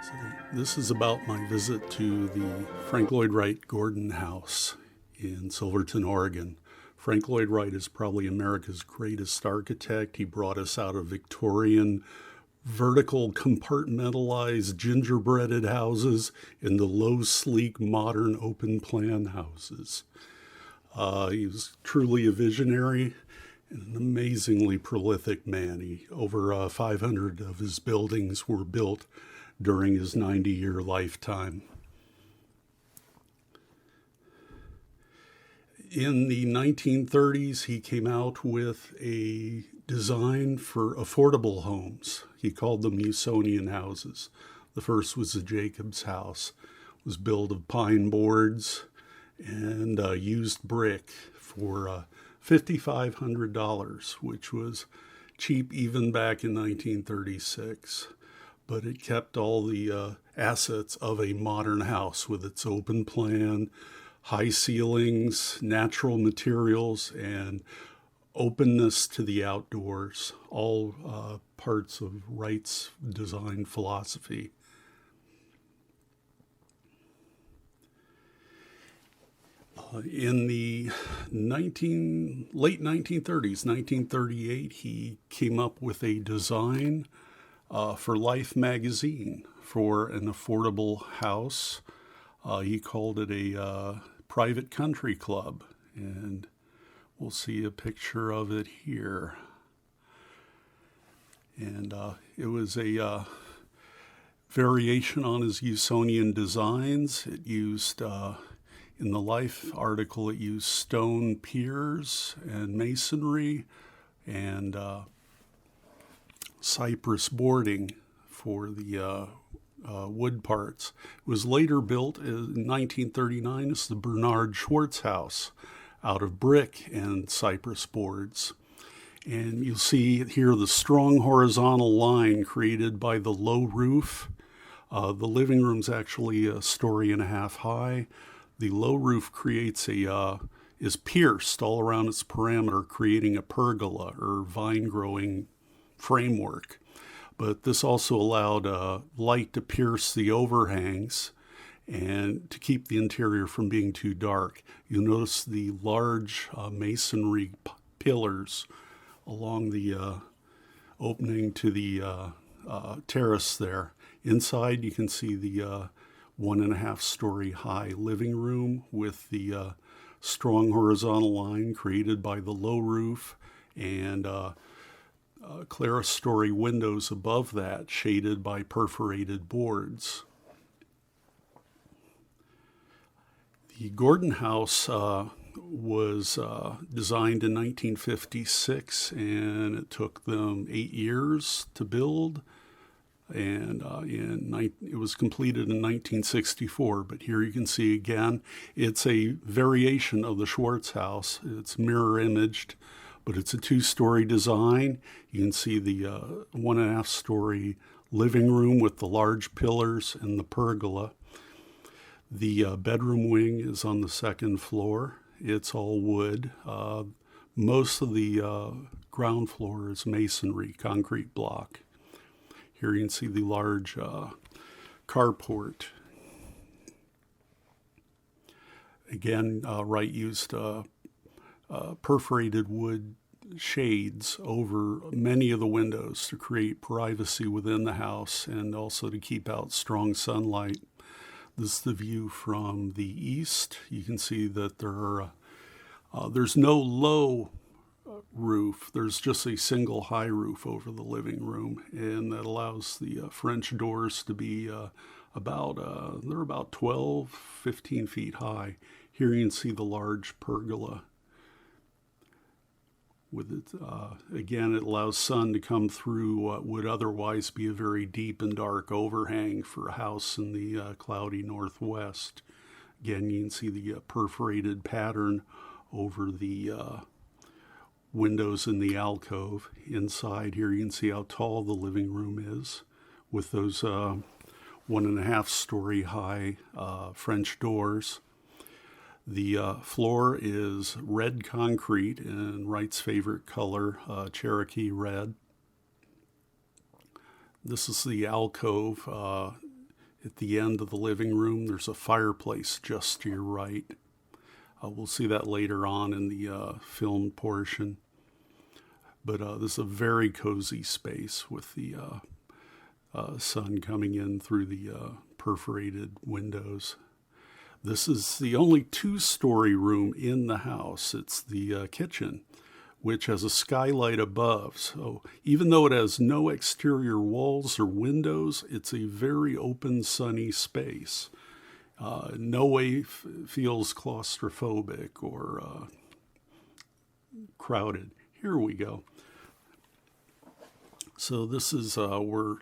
So this is about my visit to the Frank Lloyd Wright Gordon House in Silverton, Oregon. Frank Lloyd Wright is probably America's greatest architect. He brought us out of Victorian vertical compartmentalized gingerbreaded houses into low, sleek, modern open plan houses. He was truly a visionary and an amazingly prolific man. Over 500 of his buildings were built during his 90-year lifetime. In the 1930s, he came out with a design for affordable homes. He called them Usonian houses. The first was the Jacobs House. It was built of pine boards and used brick for $5,500, which was cheap even back in 1936. But it kept all the assets of a modern house with its open plan, high ceilings, natural materials, and openness to the outdoors, all parts of Wright's design philosophy. In the late 1930s, 1938, he came up with a design for Life magazine for an affordable house. He called it a private country club, and we'll see a picture of it here. And it was a variation on his Usonian designs. It used, in the Life article, it used stone piers and masonry and cypress boarding for the wood parts. It was later built in 1939 as the Bernard Schwartz House out of brick and cypress boards. And you'll see here the strong horizontal line created by the low roof. The living room's actually a story and a half high. The low roof is pierced all around its perimeter, creating a pergola or vine growing framework. But this also allowed light to pierce the overhangs and to keep the interior from being too dark. You'll notice the large masonry pillars along the opening to the terrace there. Inside you can see the 1.5 story high living room with the strong horizontal line created by the low roof and clerestory windows above that, shaded by perforated boards. The Gordon House was designed in 1956, and it took them 8 years to build, and it was completed in 1964. But here you can see again, it's a variation of the Schwartz House. It's mirror imaged, but it's a 2-story design. You can see the 1.5 story living room with the large pillars and the pergola. The bedroom wing is on the 2nd floor. It's all wood. Most of the ground floor is masonry, concrete block. Here you can see the large carport. Again, Wright used perforated wood shades over many of the windows to create privacy within the house and also to keep out strong sunlight. This is the view from the east. You can see that there's no low roof. There's just a single high roof over the living room, and that allows the French doors to be they're about 12, 15 feet high. Here you can see the large pergola. With it, again, it allows sun to come through what would otherwise be a very deep and dark overhang for a house in the cloudy northwest. Again, you can see the perforated pattern over the windows in the alcove. Inside here, you can see how tall the living room is with those 1.5 story high French doors. The floor is red concrete in Wright's favorite color, Cherokee red. This is the alcove. At the end of the living room, there's a fireplace just to your right. We'll see that later on in the film portion. But this is a very cozy space with the sun coming in through the perforated windows. This is the only two-story room in the house. It's the kitchen, which has a skylight above. So even though it has no exterior walls or windows, it's a very open, sunny space. No way feels claustrophobic or crowded. Here we go. So this is, we're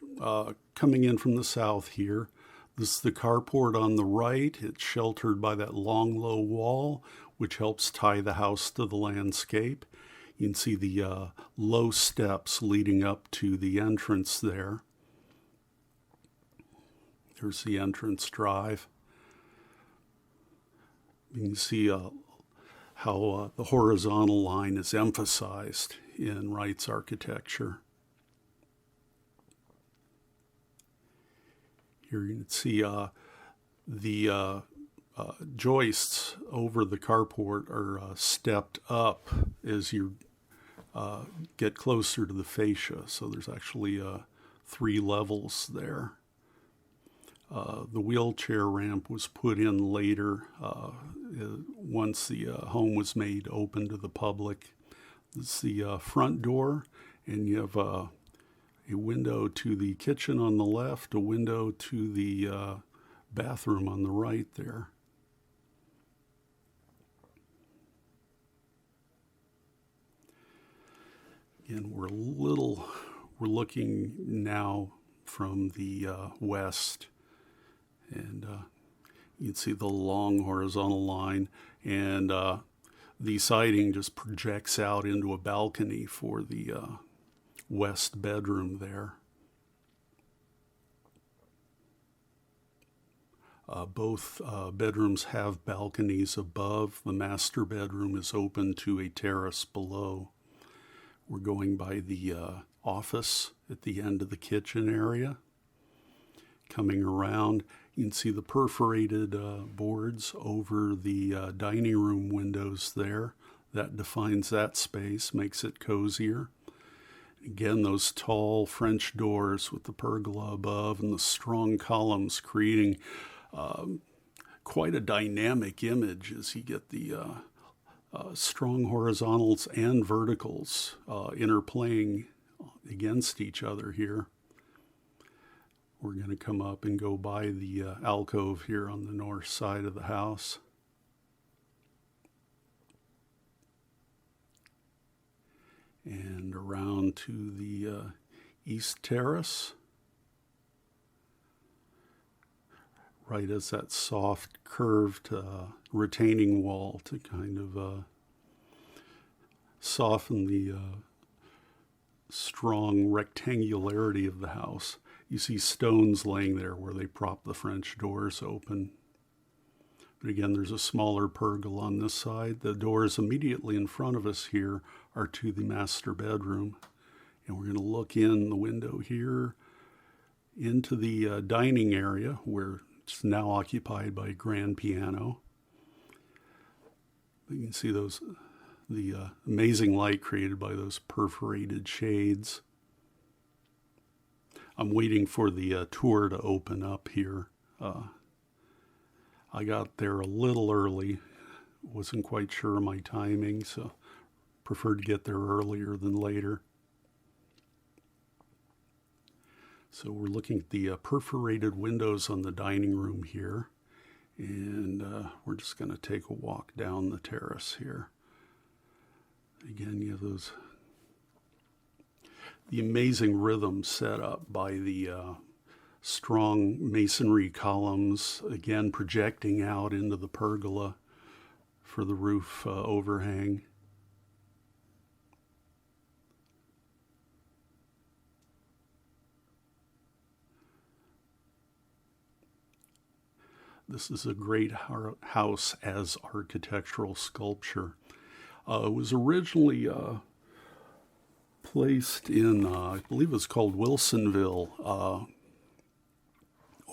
coming in from the south here. This is the carport on the right. It's sheltered by that long, low wall, which helps tie the house to the landscape. You can see the low steps leading up to the entrance there. There's the entrance drive. You can see how the horizontal line is emphasized in Wright's architecture. Here you can see the joists over the carport are stepped up as you get closer to the fascia. So there's actually 3 levels there. The wheelchair ramp was put in later once the home was made open to the public. This is the front door, and you have a window to the kitchen on the left, a window to the bathroom on the right there. Again, we're looking now from the west, and you can see the long horizontal line, and the siding just projects out into a balcony for the west bedroom there. Both bedrooms have balconies above. The master bedroom is open to a terrace below. We're going by the office at the end of the kitchen area. Coming around, you can see the perforated boards over the dining room windows there. That defines that space, makes it cozier. Again, those tall French doors with the pergola above and the strong columns creating quite a dynamic image as you get the strong horizontals and verticals interplaying against each other here. We're going to come up and go by the alcove here on the north side of the house. And around to the east terrace. Right as that soft curved retaining wall to kind of soften the strong rectangularity of the house. You see stones laying there where they prop the French doors open. But again, there's a smaller pergola on this side. The doors immediately in front of us here are to the master bedroom. And we're going to look in the window here into the dining area where it's now occupied by a grand piano. You can see the amazing light created by those perforated shades. I'm waiting for the tour to open up here. I got there a little early. Wasn't quite sure of my timing, so preferred to get there earlier than later. So we're looking at the perforated windows on the dining room here. And we're just going to take a walk down the terrace here. Again, you have the amazing rhythm set up by the strong masonry columns, again projecting out into the pergola for the roof overhang. This is a great house as architectural sculpture. It was originally placed in, I believe it's called Wilsonville,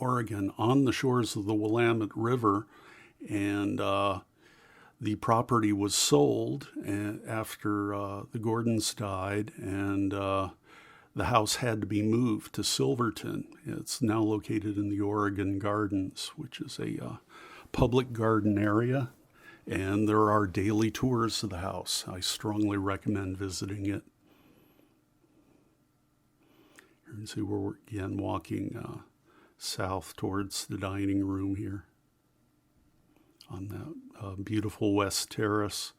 Oregon, on the shores of the Willamette River, and the property was sold after the Gordons died, and the house had to be moved to Silverton. It's now located in the Oregon Gardens, which is a public garden area, and there are daily tours of the house. I strongly recommend visiting it. You can see we're again walking south towards the dining room here on that beautiful west terrace.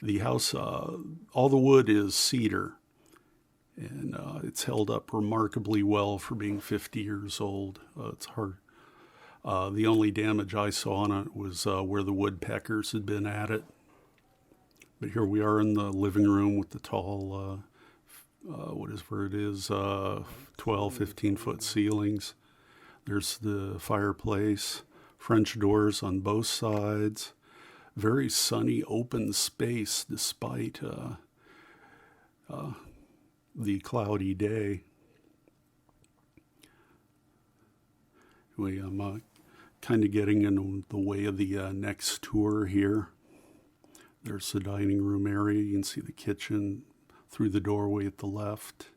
The house, all the wood is cedar, and it's held up remarkably well for being 50 years old. It's hard. The only damage I saw on it was where the woodpeckers had been at it. But here we are in the living room with the tall, 12, 15-foot ceilings. There's the fireplace, French doors on both sides. Very sunny, open space despite the cloudy day. I'm kind of getting in the way of the next tour here. There's the dining room area. You can see the kitchen through the doorway at the left.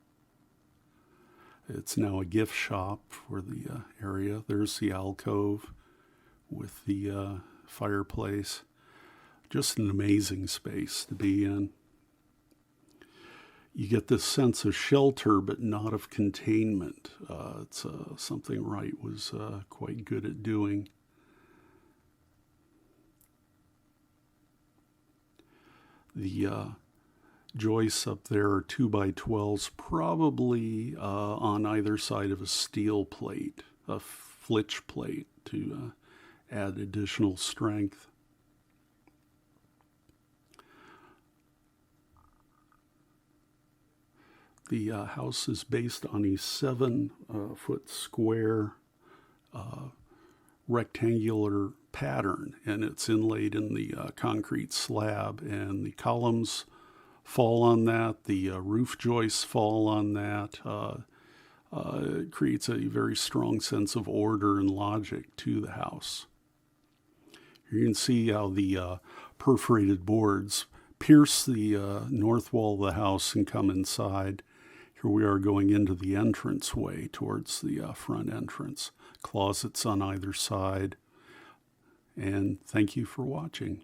It's now a gift shop for the area. There's the alcove with the fireplace. Just an amazing space to be in. You get this sense of shelter, but not of containment. It's something Wright was quite good at doing. The joists up there are 2x12s, probably on either side of a steel plate, a flitch plate, to add additional strength. The house is based on a 7-foot square rectangular pattern, and it's inlaid in the concrete slab, and the columns fall on that, the roof joists fall on that. It creates a very strong sense of order and logic to the house. You can see how the perforated boards pierce the north wall of the house and come inside. Here we are going into the entranceway towards the front entrance. Closets on either side. And thank you for watching.